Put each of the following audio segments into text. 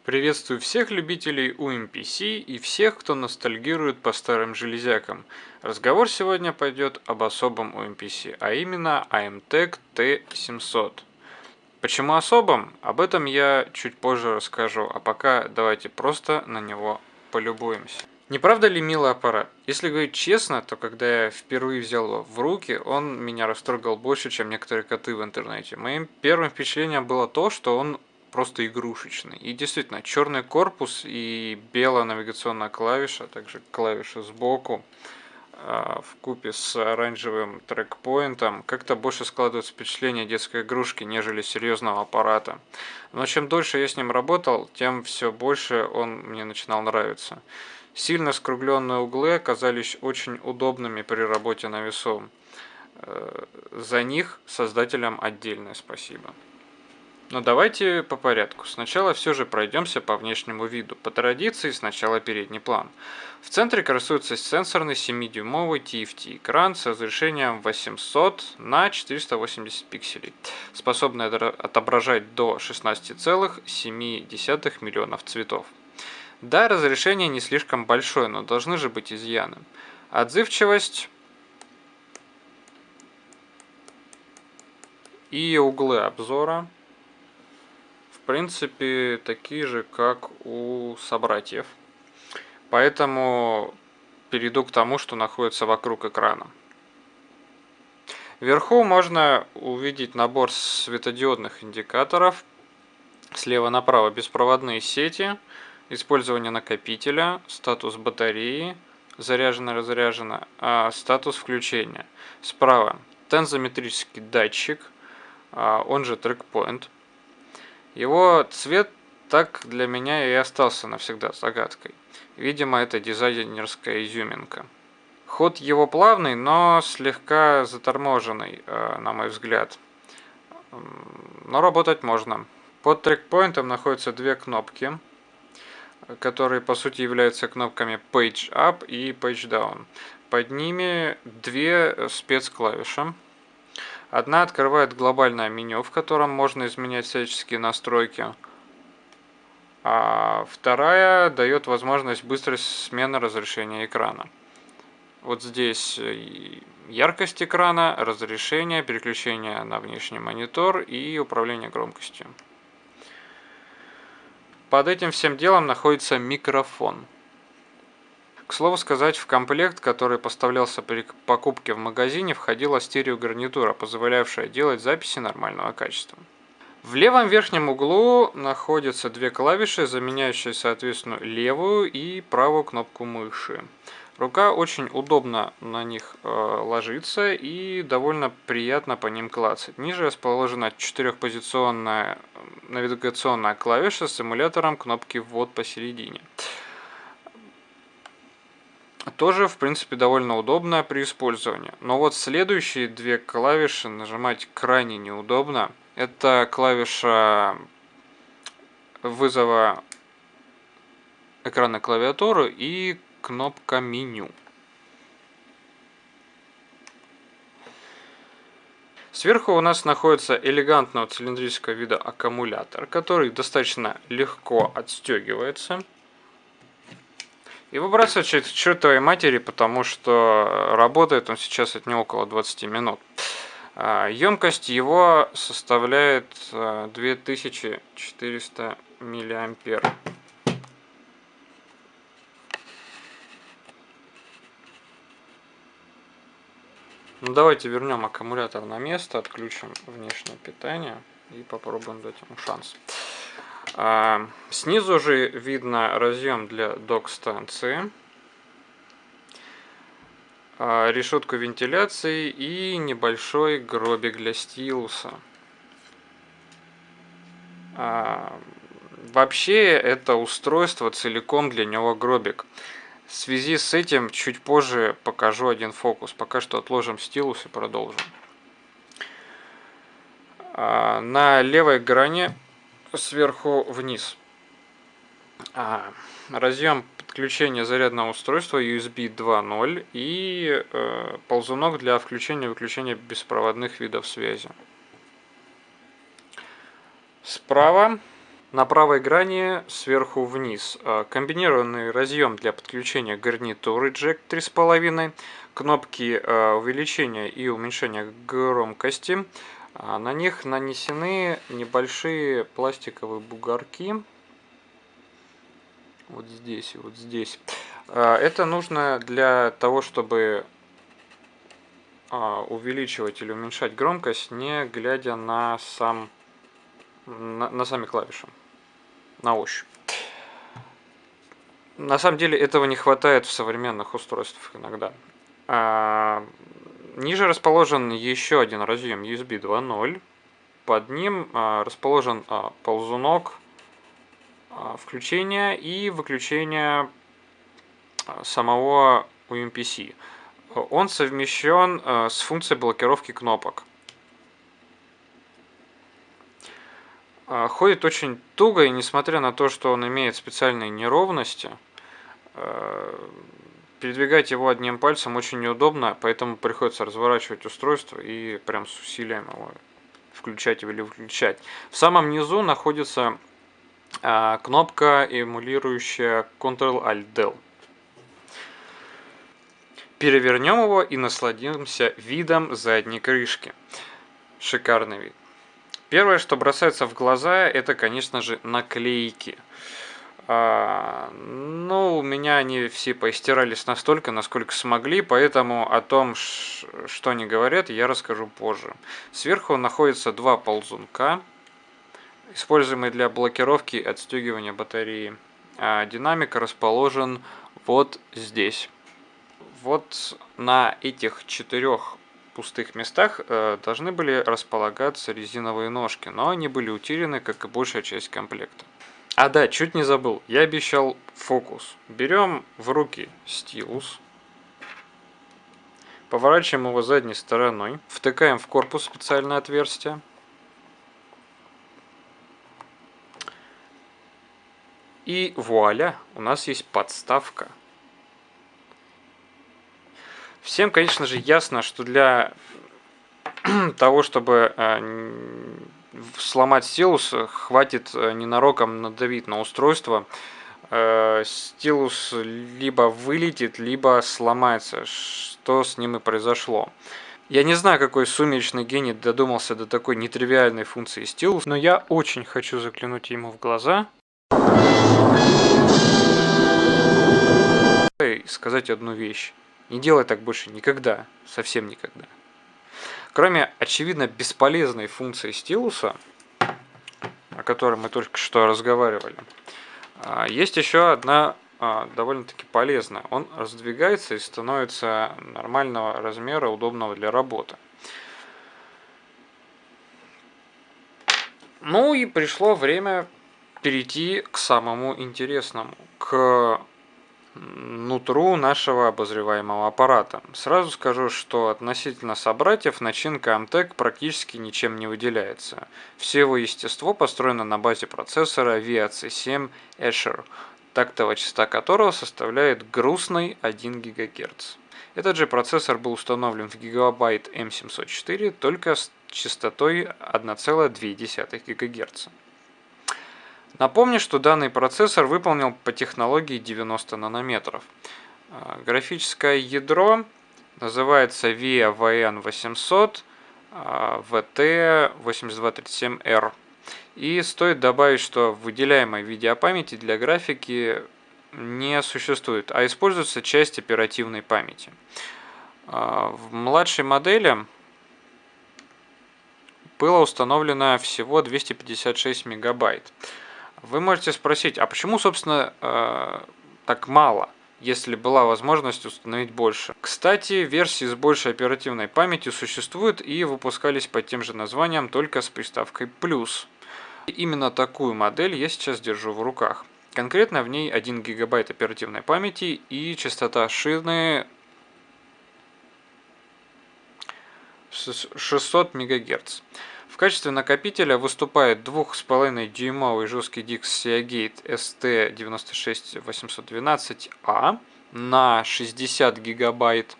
Приветствую всех любителей UMPC и всех, кто ностальгирует по старым железякам. Разговор сегодня пойдет об особом UMPC, а именно AMTEC T700. Почему особом? Об этом я чуть позже расскажу, а пока давайте просто на него полюбуемся. Не правда ли милый аппарат? Если говорить честно, то когда я впервые взял его в руки, он меня растрогал больше, чем некоторые коты в интернете. Моим первым впечатлением было то, что он просто игрушечный. И действительно, черный корпус и белая навигационная клавиша, а также клавиша сбоку, вкупе с оранжевым трекпоинтом, как-то больше складывается впечатление детской игрушки, нежели серьезного аппарата. Но чем дольше я с ним работал, тем все больше он мне начинал нравиться. Сильно скругленные углы оказались очень удобными при работе на весу. За них создателям отдельное спасибо. Но давайте по порядку. Сначала все же пройдемся по внешнему виду. По традиции сначала передний план. В центре красуется сенсорный 7-дюймовый TFT экран с разрешением 800 на 480 пикселей, способный отображать до 16,7 миллионов цветов. Да, разрешение не слишком большое, но должны же быть изъяны. Отзывчивость и углы обзора в принципе такие же, как у собратьев. Поэтому перейду к тому, что находится вокруг экрана. Вверху можно увидеть набор светодиодных индикаторов. Слева направо беспроводные сети, использование накопителя, статус батареи, заряжено-разряжено, статус включения. Справа тензометрический датчик, он же трекпоинт. Его цвет так для меня и остался навсегда загадкой. Видимо, это дизайнерская изюминка. Ход его плавный, но слегка заторможенный, на мой взгляд. Но работать можно. Под трекпоинтом находятся две кнопки, которые по сути являются кнопками Page Up и Page Down. Под ними две спецклавиши. Одна открывает глобальное меню, в котором можно изменять всяческие настройки, а вторая дает возможность быстрой смены разрешения экрана. Вот здесь яркость экрана, разрешение, переключение на внешний монитор и управление громкостью. Под этим всем делом находится микрофон. К слову сказать, в комплект, который поставлялся при покупке в магазине, входила стереогарнитура, позволявшая делать записи нормального качества. В левом верхнем углу находятся две клавиши, заменяющие соответственно левую и правую кнопку мыши. Рука очень удобно на них ложится и довольно приятно по ним клацать. Ниже расположена четырехпозиционная навигационная клавиша с эмулятором кнопки ввод посередине. Тоже, в принципе, довольно удобно при использовании. Но вот следующие две клавиши нажимать крайне неудобно. Это клавиша вызова экранной клавиатуры и кнопка меню. Сверху у нас находится элегантного цилиндрического вида аккумулятор, который достаточно легко отстегивается и выбрасывается к чертовой матери, потому что работает он сейчас от него около 20 минут. Емкость его составляет 2400 миллиампер. Ну, давайте вернем аккумулятор на место, отключим внешнее питание и попробуем дать ему шанс. Снизу же видно разъем для док-станции, решетку вентиляции и небольшой гробик для стилуса. Вообще это устройство целиком для него гробик. В связи с этим чуть позже покажу один фокус. Пока что отложим стилус и продолжим. На левой грани сверху вниз разъем подключения зарядного устройства USB 2.0 и ползунок для включения и выключения беспроводных видов связи. Справа на правой грани сверху вниз комбинированный разъем для подключения гарнитуры джек 3.5, кнопки увеличения и уменьшения громкости. На них нанесены небольшие пластиковые бугорки. Вот здесь и вот здесь. Это нужно для того, чтобы увеличивать или уменьшать громкость, не глядя на сами клавиши, на ощупь. На самом деле этого не хватает в современных устройствах иногда. Ниже расположен еще один разъем USB 2.0. Под ним расположен ползунок включения и выключения самого UMPC. Он совмещен с функцией блокировки кнопок. Ходит очень туго, и несмотря на то, что он имеет специальные неровности, передвигать его одним пальцем очень неудобно, поэтому приходится разворачивать устройство и прям с усилием его включать или выключать. В самом низу находится кнопка, эмулирующая Ctrl-Alt-Del. Перевернем его и насладимся видом задней крышки. Шикарный вид. Первое, что бросается в глаза, это, конечно же, наклейки. Ну, у меня они все поистирались настолько, насколько смогли, поэтому о том, что они говорят, я расскажу позже. Сверху находятся два ползунка, используемые для блокировки и отстегивания батареи. Динамик расположен вот здесь. Вот на этих 4 пустых местах должны были располагаться резиновые ножки, но они были утеряны, как и большая часть комплекта. Да, чуть не забыл, я обещал фокус. Берем в руки стилус, поворачиваем его задней стороной, втыкаем в корпус специальное отверстие. И вуаля, у нас есть подставка. Всем, конечно же, ясно, что для того, чтобы сломать стилус, хватит ненароком надавить на устройство. Стилус либо вылетит, либо сломается, что с ним и произошло. Я не знаю, какой сумеречный гений додумался до такой нетривиальной функции стилус, но я очень хочу заглянуть ему в глаза и сказать одну вещь. Не делай так больше никогда, совсем никогда. Кроме, очевидно, бесполезной функции стилуса, о которой мы только что разговаривали, есть еще одна довольно-таки полезная. Он раздвигается и становится нормального размера, удобного для работы. Ну и пришло время перейти к самому интересному, к нутру нашего обозреваемого аппарата. Сразу скажу, что относительно собратьев начинка AMTEC практически ничем не выделяется. Все его естество построено на базе процессора VAC7 Escher, тактовая частота которого составляет грустный 1 ГГц. Этот же процессор был установлен в Gigabyte M704 только с частотой 1,2 ГГц. Напомню, что данный процессор выполнен по технологии 90 нанометров. Графическое ядро называется VIA VN800 VT8237R. И стоит добавить, что выделяемой видеопамяти для графики не существует, а используется часть оперативной памяти. В младшей модели было установлено всего 256 мегабайт. Вы можете спросить, а почему, собственно, так мало, если была возможность установить больше? Кстати, версии с большей оперативной памятью существуют и выпускались под тем же названием, только с приставкой «плюс». Именно такую модель я сейчас держу в руках. Конкретно в ней 1 гигабайт оперативной памяти и частота шины 600 МГц. В качестве накопителя выступает 2,5-дюймовый жесткий диск Seagate ST96812A на 60 гигабайт.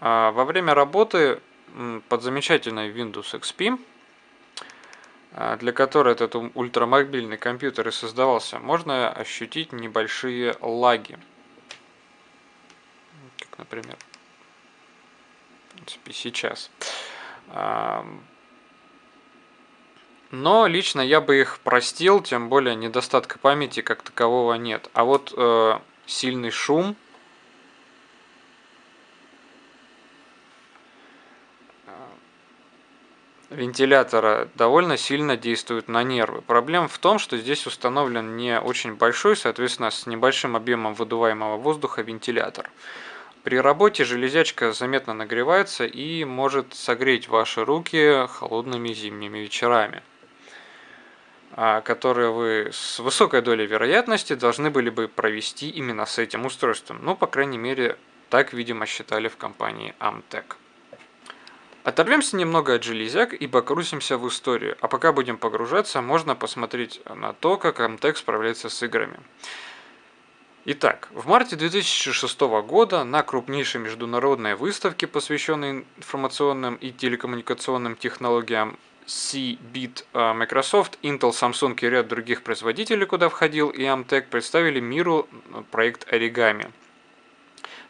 Во время работы под замечательной Windows XP, для которой этот ультрамобильный компьютер и создавался, можно ощутить небольшие лаги. Как, например, в принципе, сейчас. Но лично я бы их простил, тем более недостатка памяти как такового нет. А вот сильный шум вентилятора довольно сильно действует на нервы. Проблема в том, что здесь установлен не очень большой, соответственно, с небольшим объемом выдуваемого воздуха вентилятор. При работе железячка заметно нагревается и может согреть ваши руки холодными зимними вечерами, которые вы с высокой долей вероятности должны были бы провести именно с этим устройством. Ну, по крайней мере, так, видимо, считали в компании Amtec. Оторвемся немного от железяк и погрузимся в историю. А пока будем погружаться, можно посмотреть на то, как Amtec справляется с играми. Итак, в марте 2006 года на крупнейшей международной выставке, посвященной информационным и телекоммуникационным технологиям CeBIT, Microsoft, Intel, Samsung и ряд других производителей, куда входил и Amtec, представили миру проект Origami.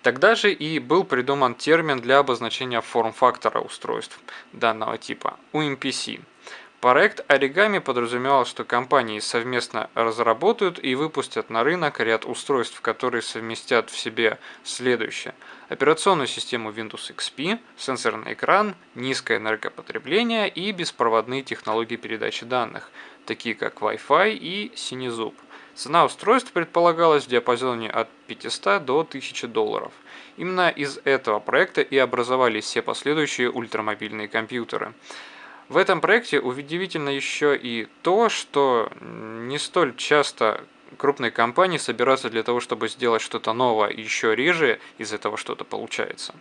Тогда же и был придуман термин для обозначения форм-фактора устройств данного типа – UMPC. Проект Origami подразумевал, что компании совместно разработают и выпустят на рынок ряд устройств, которые совместят в себе следующее: операционную систему Windows XP, сенсорный экран, низкое энергопотребление и беспроводные технологии передачи данных, такие как Wi-Fi и синий зуб. Цена устройств предполагалась в диапазоне от $500 до $1000. Именно из этого проекта и образовались все последующие ультрамобильные компьютеры. В этом проекте удивительно еще и то, что не столь часто крупные компании собираются для того, чтобы сделать что-то новое, и еще реже из этого что-то получается.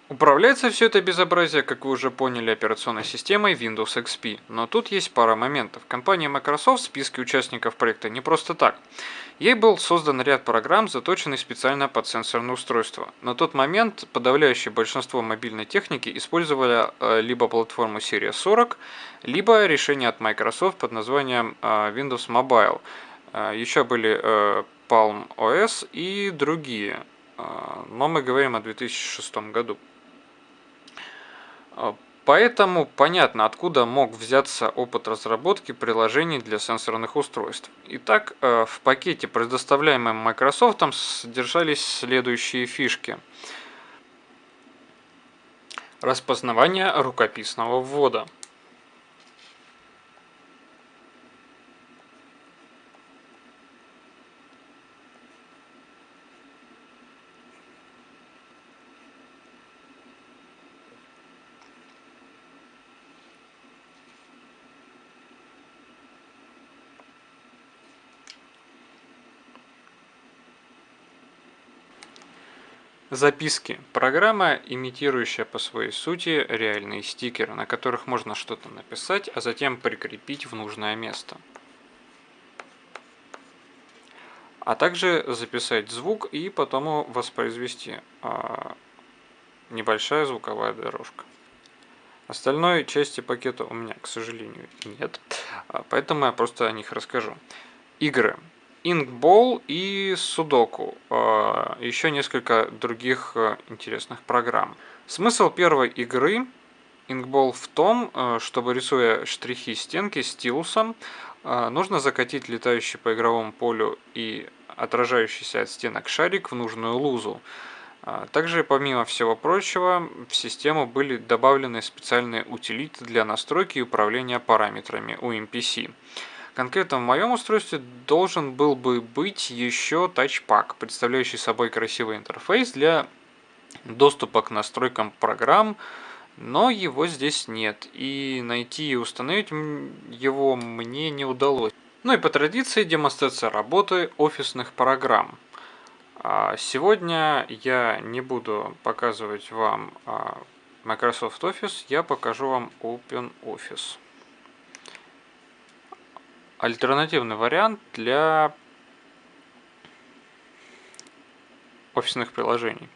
Управляется все это безобразие, как вы уже поняли, операционной системой Windows XP. Но тут есть пара моментов. Компания Microsoft в списке участников проекта не просто так. Ей был создан ряд программ, заточенных специально под сенсорное устройство. На тот момент подавляющее большинство мобильной техники использовали либо платформу Series 40, либо решение от Microsoft под названием Windows Mobile. Еще были Palm OS и другие. Но мы говорим о 2006 году. Поэтому понятно, откуда мог взяться опыт разработки приложений для сенсорных устройств. Итак, в пакете, предоставляемом Microsoft, содержались следующие фишки. Распознавание рукописного ввода. Записки. Программа, имитирующая по своей сути реальные стикеры, на которых можно что-то написать, а затем прикрепить в нужное место. А также записать звук и потом воспроизвести. Небольшая звуковая дорожка. Остальной части пакета у меня, к сожалению, нет, поэтому я просто о них расскажу. Игры. Inkball и Sudoku. Еще несколько других интересных программ. Смысл первой игры Inkball в том, чтобы, рисуя штрихи стенки стилусом, нужно закатить летающий по игровому полю и отражающийся от стенок шарик в нужную лузу. Также, помимо всего прочего, в систему были добавлены специальные утилиты для настройки и управления параметрами UMPC. Конкретно в моем устройстве должен был бы быть еще тачпак, представляющий собой красивый интерфейс для доступа к настройкам программ, но его здесь нет, и найти и установить его мне не удалось. Ну и по традиции демонстрация работы офисных программ. Сегодня я не буду показывать вам Microsoft Office, я покажу вам OpenOffice. Альтернативный вариант для офисных приложений.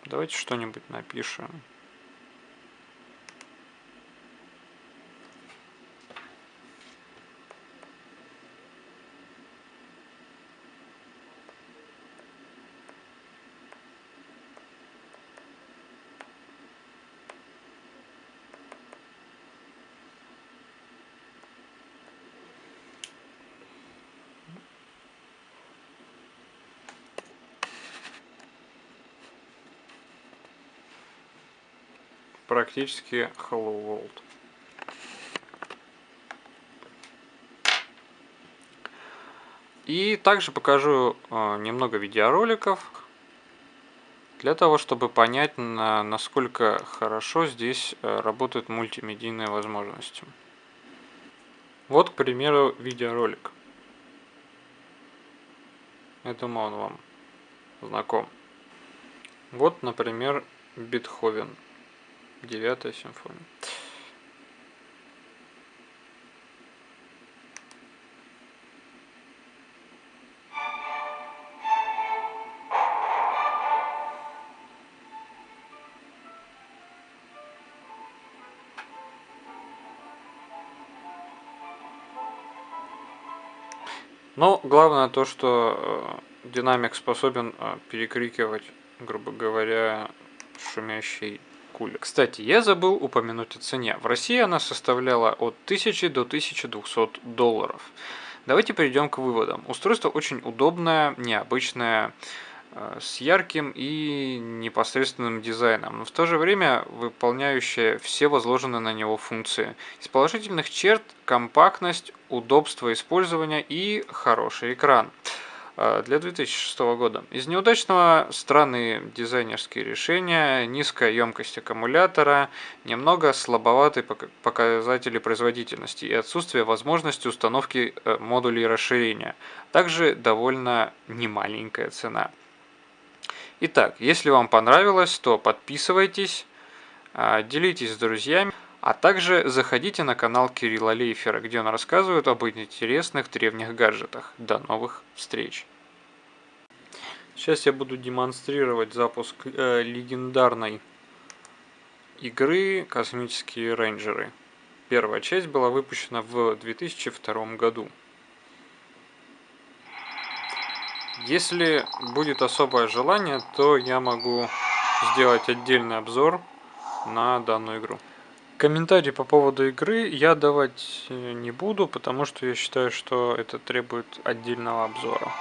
Давайте что-нибудь напишем. Практически Hello World. И также покажу немного видеороликов для того, чтобы понять, насколько хорошо здесь работают мультимедийные возможности. Вот, к примеру, видеоролик. Я думаю, он вам знаком. Вот, например, Бетховен. 9-я симфония. Но главное то, что динамик способен перекрикивать, грубо говоря, шумящий кулер. Кстати, я забыл упомянуть о цене. В России она составляла от 1000 до 1200 долларов. Давайте перейдем к выводам. Устройство очень удобное, необычное, с ярким и непосредственным дизайном, но в то же время выполняющее все возложенные на него функции. Из положительных черт – компактность, удобство использования и хороший экран для 2006 года. Из неудачного – странные дизайнерские решения, низкая емкость аккумулятора, немного слабоватые показатели производительности и отсутствие возможности установки модулей расширения. Также довольно немаленькая цена. Итак, если вам понравилось, то подписывайтесь, делитесь с друзьями, а также заходите на канал Кирилла Лейфера, где он рассказывает об интересных древних гаджетах. До новых встреч! Сейчас я буду демонстрировать запуск легендарной игры «Космические рейнджеры». Первая часть была выпущена в 2002 году. Если будет особое желание, то я могу сделать отдельный обзор на данную игру. Комментарии по поводу игры я давать не буду, потому что я считаю, что это требует отдельного обзора.